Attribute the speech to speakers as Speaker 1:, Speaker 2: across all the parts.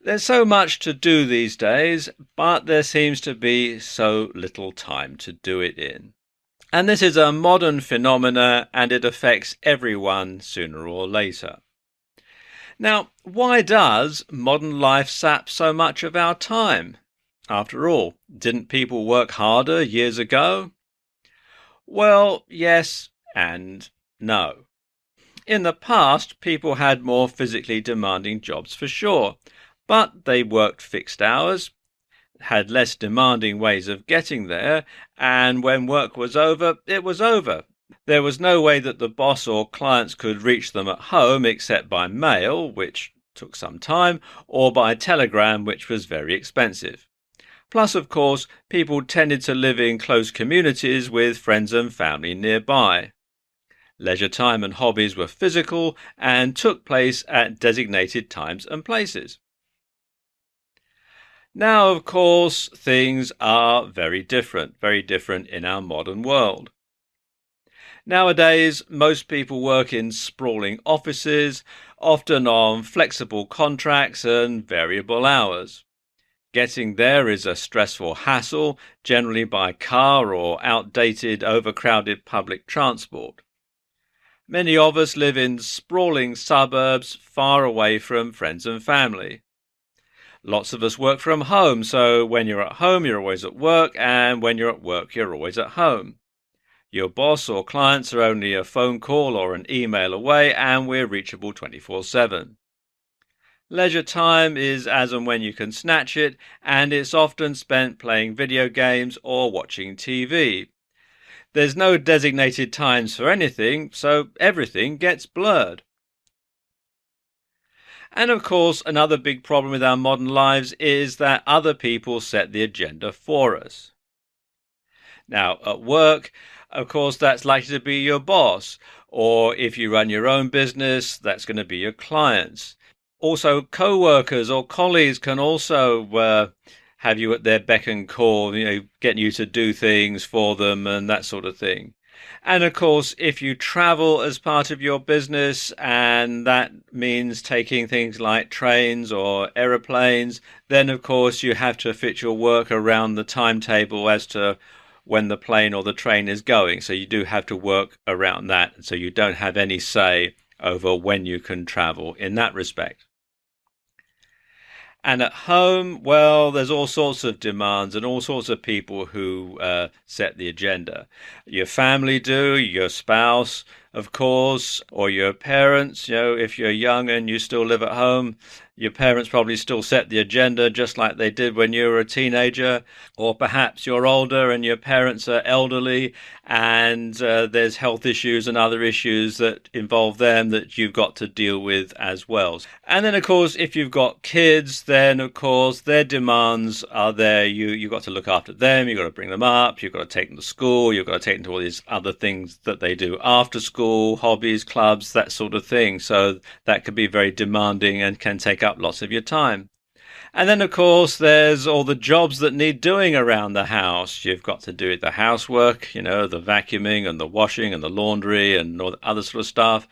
Speaker 1: There's so much to do these days, but there seems to be so little time to do it in. And this is a modern phenomena, and it affects everyone sooner or later. Now, why does modern life sap so much of our time? After all, didn't people work harder years ago? Well, yes and no. In the past, people had more physically demanding jobs for sure, but they worked fixed hours, had less demanding ways of getting there, and when work was over, it was over. There was no way that the boss or clients could reach them at home except by mail, which took some time, or by telegram, which was very expensive. Plus, of course, people tended to live in close communities with friends and family nearby. Leisure time and hobbies were physical and took place at designated times and places. Now, of course, things are very different in our modern world. Nowadays, most people work in sprawling offices, often on flexible contracts and variable hours. Getting there is a stressful hassle, generally by car or outdated, overcrowded public transport. Many of us live in sprawling suburbs far away from friends and family. Lots of us work from home, so when you're at home, you're always at work, and when you're at work, you're always at home. Your boss or clients are only a phone call or an email away, and we're reachable 24/7. Leisure time is as and when you can snatch it, and it's often spent playing video games or watching TV. There's no designated times for anything, so everything gets blurred. And of course, another big problem with our modern lives is that other people set the agenda for us. Now, at work, of course, that's likely to be your boss, or if you run your own business, that's going to be your clients. Also, co-workers or colleagues can also have you at their beck and call, getting you to do things for them and that sort of thing. And of course, if you travel as part of your business, and that means taking things like trains or aeroplanes, then of course you have to fit your work around the timetable as to when the plane or the train is going. So you do have to work around that. So you don't have any say over when you can travel in that respect. And at home, well, there's all sorts of demands and all sorts of people who set the agenda. Your family do, your spouse, of course, or your parents. If you're young and you still live at home, your parents probably still set the agenda just like they did when you were a teenager. Or perhaps you're older and your parents are elderly and there's health issues and other issues that involve them that you've got to deal with as well. And then, of course, if you've got kids, then, of course, their demands are there. You've got to look after them. You've got to bring them up. You've got to take them to school. You've got to take them to all these other things that they do after school, hobbies, clubs, that sort of thing. So that can be very demanding and can take up lots of your time. And then, of course, there's all the jobs that need doing around the house. You've got to do the housework, the vacuuming and the washing and the laundry and all the other sort of stuff.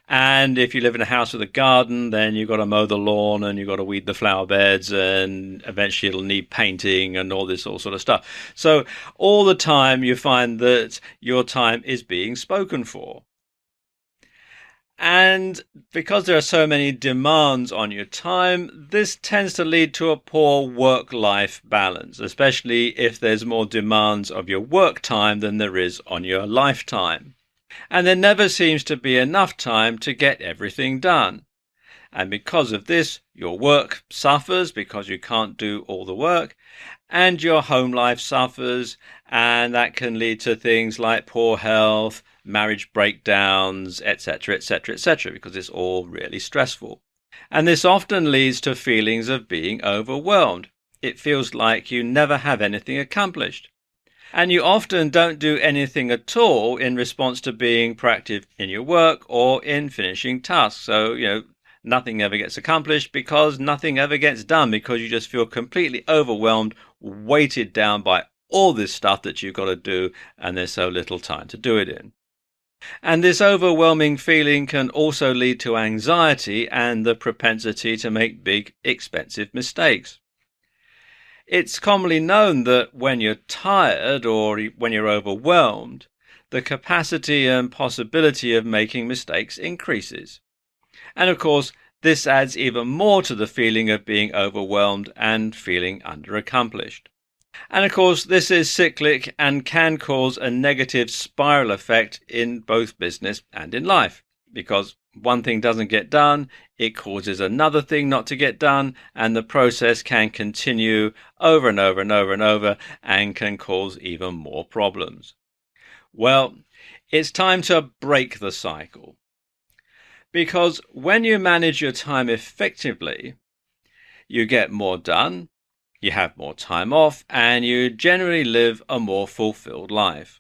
Speaker 1: And if you live in a house with a garden, then you've got to mow the lawn and you've got to weed the flower beds, and eventually it'll need painting and all this all sort of stuff. So all the time you find that your time is being spoken for. And because there are so many demands on your time, this tends to lead to a poor work-life balance, especially if there's more demands of your work time than there is on your lifetime. And there never seems to be enough time to get everything done. And because of this, your work suffers because you can't do all the work, and your home life suffers, and that can lead to things like poor health, marriage breakdowns, etc., etc., etc., because it's all really stressful. And this often leads to feelings of being overwhelmed. It feels like you never have anything accomplished. And you often don't do anything at all in response to being proactive in your work or in finishing tasks. So, nothing ever gets accomplished because nothing ever gets done, because you just feel completely overwhelmed, weighted down by all this stuff that you've got to do, and there's so little time to do it in. And this overwhelming feeling can also lead to anxiety and the propensity to make big, expensive mistakes. It's commonly known that when you're tired or when you're overwhelmed, the capacity and possibility of making mistakes increases. And of course, this adds even more to the feeling of being overwhelmed and feeling underaccomplished. And of course, this is cyclic and can cause a negative spiral effect in both business and in life, because one thing doesn't get done, it causes another thing not to get done, and the process can continue over and over and over and over and can cause even more problems. Well, it's time to break the cycle, because when you manage your time effectively, you get more done, you have more time off, and you generally live a more fulfilled life.